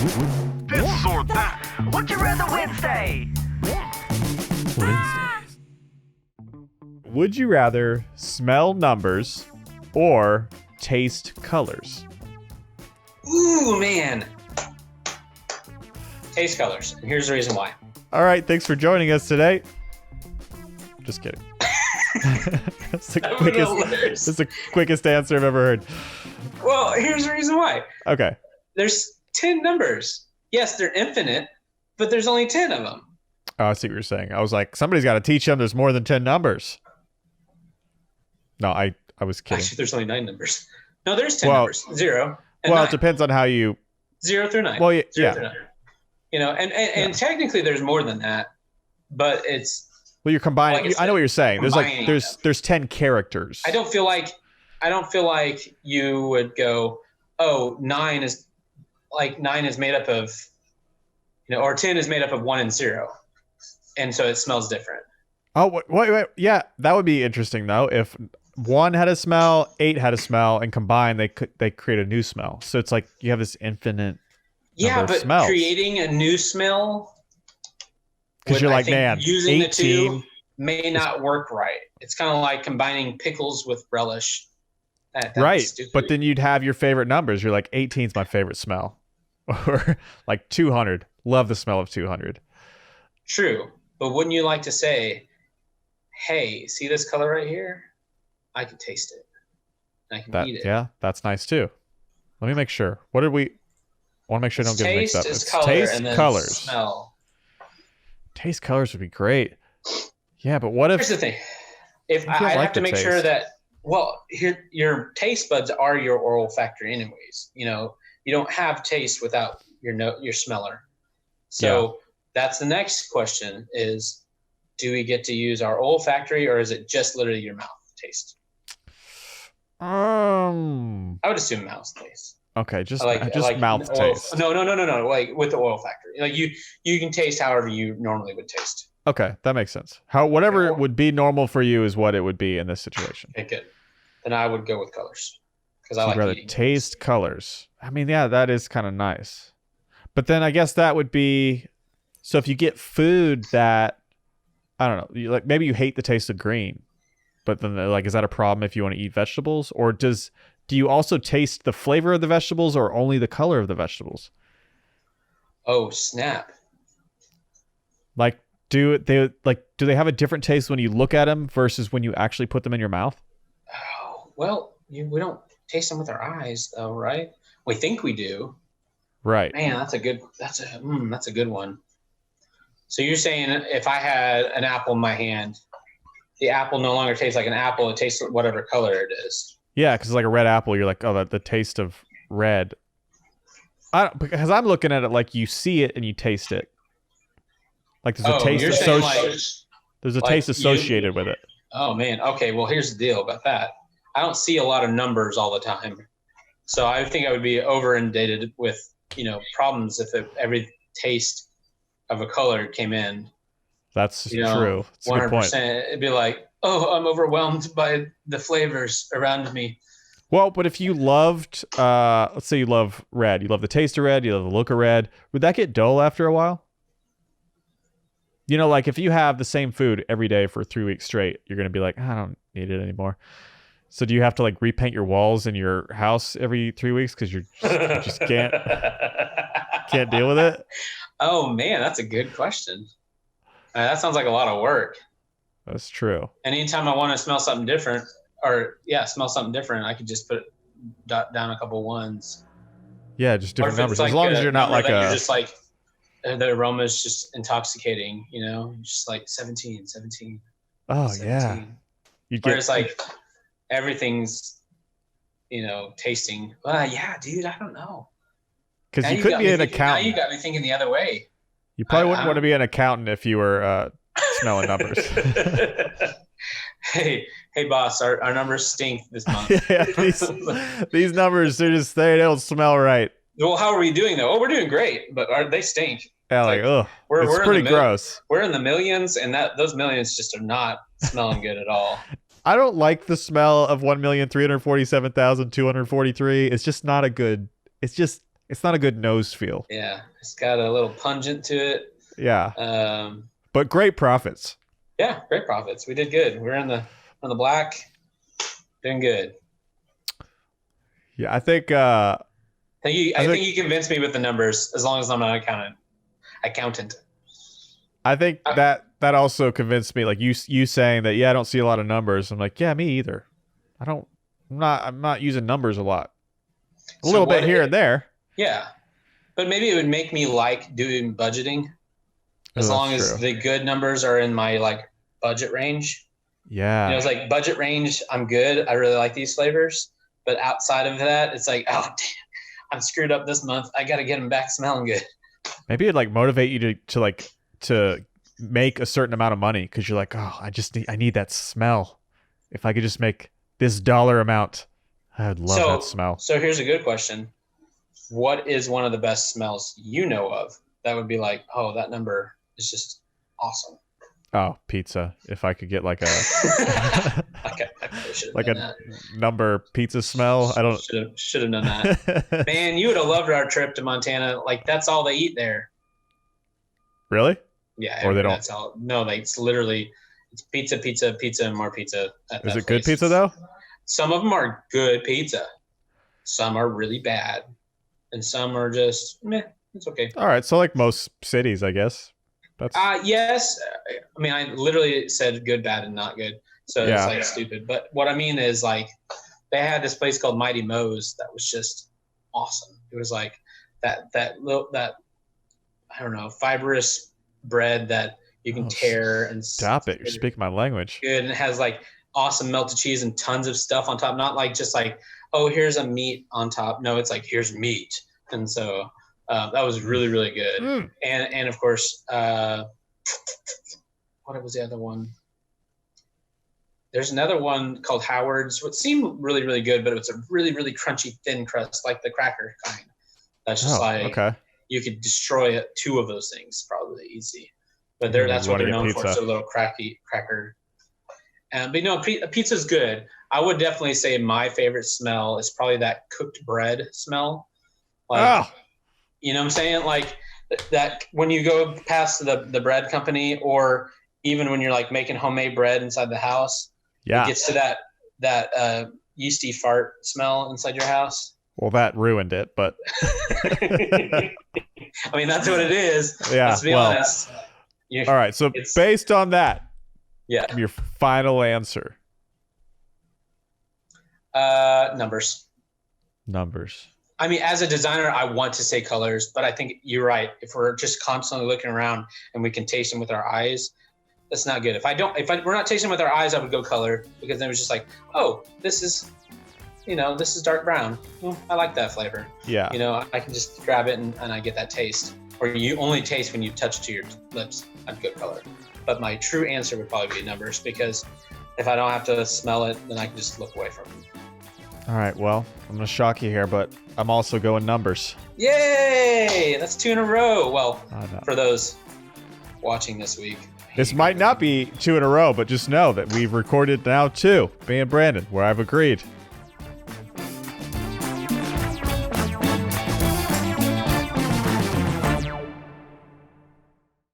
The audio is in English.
This or that. Would you rather Wednesday? Wednesdays. Would you rather smell numbers or taste colors? Ooh, man. Taste colors. And here's the reason why. All right, thanks for joining us today. Just kidding. That's the quickest answer I've ever heard. Well, here's the reason why. Okay. There's 10 numbers. Yes, they're infinite, but there's only 10 of them. Oh, I see what you're saying. I was like, somebody's got to teach them there's more than 10 numbers. No, I was kidding. Actually, there's only 9 numbers. No, there's 10 numbers. 0 and well, 9. it depends on how you... 0 through 9. Well, yeah. 0 through 9. You know, and technically there's more than that, but it's... Well, you're combining... Like I know what you're saying. There's 10 characters. I don't feel like you would go, oh, 9 is made up of, or 10 is made up of 1 and 0. And so it smells different. Oh, wait. Yeah, that would be interesting, though. If 1 had a smell, 8 had a smell, and combined, they create a new smell. So it's like you have this infinite number of smells. Creating a new smell, because you're like, man, using 18 the two may not work right. It's kind of like combining pickles with relish. Right, but then you'd have your favorite numbers. You're like, 18 is my favorite smell. Or like 200. Love the smell of 200. True. But wouldn't you like to say, hey, see this color right here? I can taste it. I can eat it. Yeah, that's nice too. Let me make sure. What did we... I want to make sure I don't get it mixed up. It's color taste, and then colors. Smell. Taste, colors would be great. Yeah, but what if... Here's the thing. If I have to make sure that... Well, here, your taste buds are your olfactory anyways. You don't have taste without your smeller. So that's the next question is, do we get to use our olfactory or is it just literally your mouth taste? I would assume mouth taste. Okay, just mouth taste. No. Like with the olfactory. Like you can taste however you normally would taste. Okay, that makes sense. Whatever would be normal for you is what it would be in this situation. Okay, good. Then I would go with colors because I like rather eating taste colors. I mean, yeah, that is kind of nice. But then I guess that would be, so if you get food that, I don't know, maybe you hate the taste of green, but then is that a problem if you want to eat vegetables? Or do you also taste the flavor of the vegetables or only the color of the vegetables? Oh, snap. Do they have a different taste when you look at them versus when you actually put them in your mouth? Oh, well, we don't taste them with our eyes though, right? We think we do. Right. Man, that's a good one. So you're saying if I had an apple in my hand, the apple no longer tastes like an apple, it tastes whatever color it is. Yeah, because like a red apple, you're like, oh, the taste of red. Because I'm looking at it like you see it and you taste it. Like there's a taste taste associated with it. Oh man. Okay. Well, here's the deal about that. I don't see a lot of numbers all the time, so I think I would be over inundated with problems if every taste of a color came in. That's true. It's 100%. It'd be like, oh, I'm overwhelmed by the flavors around me. Well, but if you loved, let's say you love red, you love the taste of red, you love the look of red, would that get dull after a while? Like if you have the same food every day for 3 weeks straight, you're going to be like, I don't need it anymore. So do you have to repaint your walls in your house every 3 weeks because you just can't deal with it? Oh man, that's a good question. That sounds like a lot of work. That's true. Anytime I want to smell something different, I could just put down a couple ones. Yeah, just different numbers. As long as you're not like you're just like the aroma is just intoxicating, just like 17. Oh 17. Yeah. Whereas everything's, tasting. Yeah, dude, I don't know. Because you could be an accountant. Now you got me thinking the other way. You probably wouldn't want to be an accountant if you were smelling numbers. Hey, boss, our numbers stink this month. Yeah, these numbers, they don't smell right. Well, how are we doing though? Oh, we're doing great, but they stink. Yeah, it's pretty gross. We're in the millions, and those millions just are not smelling good at all. I don't like the smell of 1,347,243. It's just not a good. It's just It's not a good nose feel. Yeah, it's got a little pungent to it. Yeah. But great profits. Yeah, great profits. We did good. We're in the black, doing good. Yeah, I think. I think you convinced me with the numbers. As long as I'm not an accountant. I think that also convinced me. Like you saying that. Yeah, I don't see a lot of numbers. I'm like, yeah, me either. I'm not using numbers a lot. A little bit here and there. Yeah, but maybe it would make me like doing budgeting, as long as the good numbers are in my like budget range. Yeah, it's like budget range. I'm good. I really like these flavors, but outside of that, it's like, oh damn, I'm screwed up this month. I got to get them back smelling good. Maybe it'd like motivate you to make a certain amount of money because you're like, oh, I need that smell. If I could just make this dollar amount, I'd love that smell. So here's a good question. What is one of the best smells you know of that would be like, oh, that number is just awesome? Oh, pizza. If I could get like a like a number pizza smell. I don't should have done that. Man, you would have loved our trip to Montana. Like that's all they eat there. Really? Yeah. Or they don't. That's all. No, like it's literally pizza, and more pizza. Is it good pizza though? Some of them are good pizza. Some are really bad. And some are just meh. It's okay. All right, so like most cities, I guess. That's yes. I mean, I literally said good, bad, and not good. So it's like stupid. But what I mean is like they had this place called Mighty Moe's that was just awesome. It was like that I don't know, fibrous bread that you can tear and stop it. You're speaking my language. Good, and it has like awesome melted cheese and tons of stuff on top. Not like just like, oh, here's a meat on top. No, it's like here's meat. And so that was really, really good. And of course, what was the other one? There's another one called Howard's, which seemed really, really good, but it's a really, really crunchy, thin crust, like the cracker kind. That's just you could destroy two of those things probably easy. But that's what they're known for. It's a little cracker. But no, pizza's good. I would definitely say my favorite smell is probably that cooked bread smell. Like, you know what I'm saying? Like that when you go past the bread company, or even when you're like making homemade bread inside the house, it gets to that yeasty fart smell inside your house. Well, that ruined it, but I mean that's what it is. Yeah. Let's be honest. All right. So based on that, your final answer. Numbers. I mean, as a designer, I want to say colors, but I think you're right. If we're just constantly looking around and we can taste them with our eyes, that's not good. If we're not tasting with our eyes, I would go color, because then it was just like, oh, this is dark brown. Well, I like that flavor. Yeah. I can just grab it and I get that taste. Or you only taste when you touch to your lips. I'd go color. But my true answer would probably be numbers, because if I don't have to smell it, then I can just look away from it. All right, well, I'm going to shock you here, but I'm also going numbers. Yay! That's 2 in a row. Well, for those watching this week. This might not be 2 in a row, but just know that we've recorded now 2, me and Brandon, where I've agreed